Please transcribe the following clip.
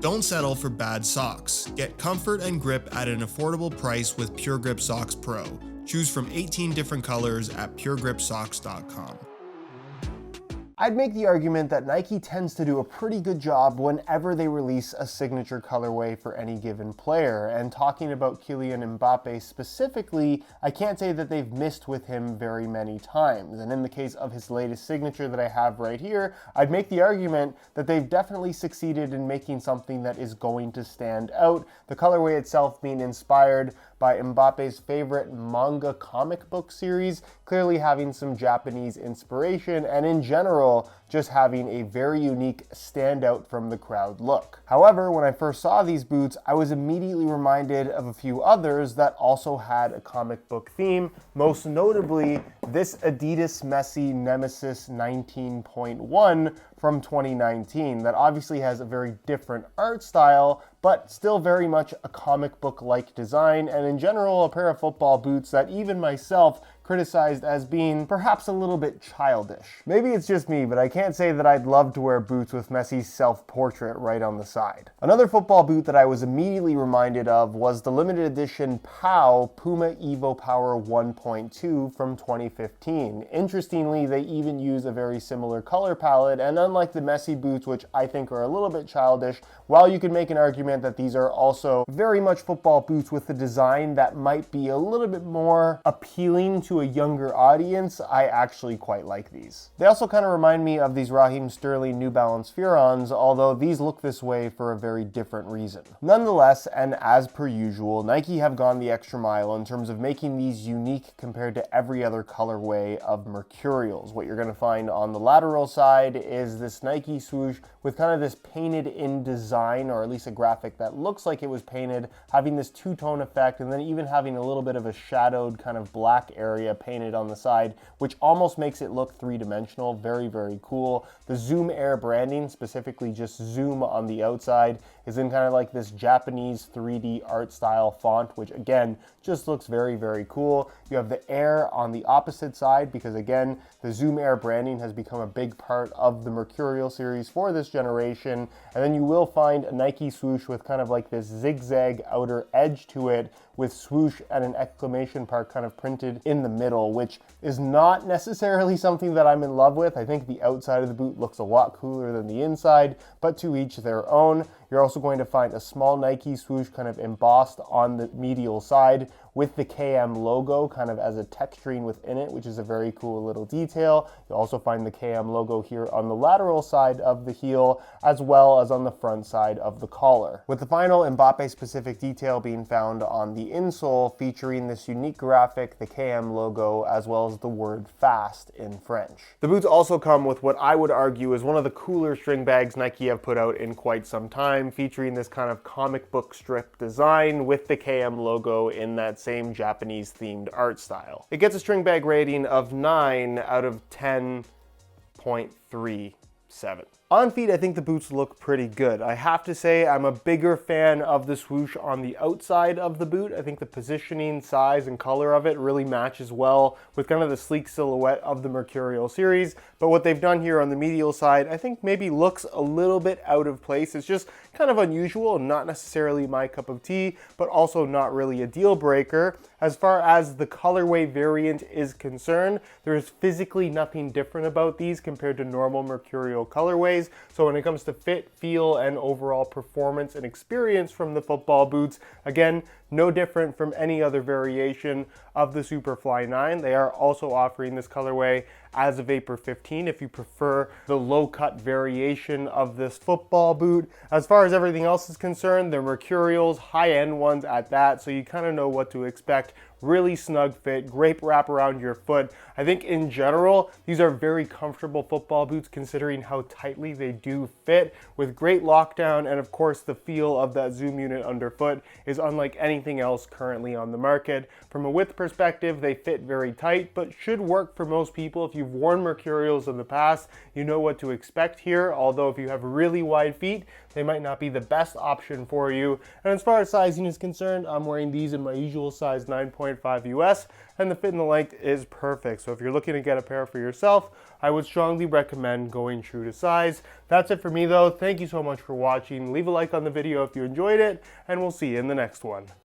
Don't settle for bad socks. Get comfort and grip at an affordable price with Pure Grip Socks Pro. Choose from 18 different colors at puregripsocks.com. I'd make the argument that Nike tends to do a pretty good job whenever they release a signature colorway for any given player. And talking about Kylian Mbappé specifically, I can't say that they've missed with him very many times. And in the case of his latest signature that I have right here, I'd make the argument that they've definitely succeeded in making something that is going to stand out. The colorway itself being inspired by Mbappe's favorite manga comic book series, clearly having some Japanese inspiration, and in general, just having a very unique standout from the crowd look. However, when I first saw these boots, I was immediately reminded of a few others that also had a comic book theme, most notably this Adidas Messi Nemesis 19.1 from 2019 that obviously has a very different art style, but still very much a comic book-like design, and in general, a pair of football boots that even myself criticized as being perhaps a little bit childish. Maybe it's just me, but I can't say that I'd love to wear boots with Messi's self-portrait right on the side. Another football boot that I was immediately reminded of was the limited edition POW Puma Evo Power 1.2 from 2015. Interestingly, they even use a very similar color palette, and unlike the Messi boots, which I think are a little bit childish, while you could make an argument that these are also very much football boots with a design that might be a little bit more appealing to a younger audience, I actually quite like these. They also kind of remind me of these Raheem Sterling New Balance Furons, although these look this way for a very different reason. Nonetheless, and as per usual, Nike have gone the extra mile in terms of making these unique compared to every other colorway of Mercurials. What you're going to find on the lateral side is this Nike swoosh with kind of this painted in design, or at least a graphic that looks like it was painted, having this two-tone effect, and then even having a little bit of a shadowed kind of black area painted on the side, which almost makes it look three-dimensional. Very, very cool. The Zoom Air branding, specifically just Zoom on the outside, is in kind of like this Japanese 3D art style font, which again, just looks very, very cool. You have the Air on the opposite side because again, the Zoom Air branding has become a big part of the Mercurial series for this generation. And then you will find a Nike swoosh with kind of like this zigzag outer edge to it, with swoosh and an exclamation mark kind of printed in the middle, which is not necessarily something that I'm in love with. I think the outside of the boot looks a lot cooler than the inside, but to each their own. You're also going to find a small Nike swoosh kind of embossed on the medial side with the KM logo kind of as a texturing within it, which is a very cool little detail. You'll also find the KM logo here on the lateral side of the heel, as well as on the front side of the collar, with the final Mbappe specific detail being found on the insole, featuring this unique graphic, the KM logo, as well as the word fast in French. The boots also come with what I would argue is one of the cooler string bags Nike have put out in quite some time, featuring this kind of comic book strip design with the KM logo in that same Japanese themed art style. It gets a string bag rating of 9 out of 10.37. On feet, I think the boots look pretty good. I have to say I'm a bigger fan of the swoosh on the outside of the boot. I think the positioning, size, and color of it really matches well with kind of the sleek silhouette of the Mercurial series. But what they've done here on the medial side, I think maybe looks a little bit out of place. It's just kind of unusual and not necessarily my cup of tea, but also not really a deal breaker. As far as the colorway variant is concerned, there is physically nothing different about these compared to normal Mercurial colorways. So when it comes to fit, feel, and overall performance and experience from the football boots, again, no different from any other variation of the Superfly 9. They are also offering this colorway as a Vapor 15 if you prefer the low-cut variation of this football boot. As far as everything else is concerned, they're Mercurials, high-end ones at that, so you kind of know what to expect. Really snug fit, great wrap around your foot. I think in general, these are very comfortable football boots considering how tightly they do fit, with great lockdown, and of course the feel of that Zoom unit underfoot is unlike anything else currently on the market. From a width perspective, they fit very tight, but should work for most people if you you've worn Mercurials in the past, you know what to expect here, although if you have really wide feet, they might not be the best option for you. And as far as sizing is concerned, I'm wearing these in my usual size 9.5 US, and the fit and the length is perfect. So if you're looking to get a pair for yourself, I would strongly recommend going true to size. That's it for me though. Thank you so much for watching. Leave a like on the video if you enjoyed it, and we'll see you in the next one.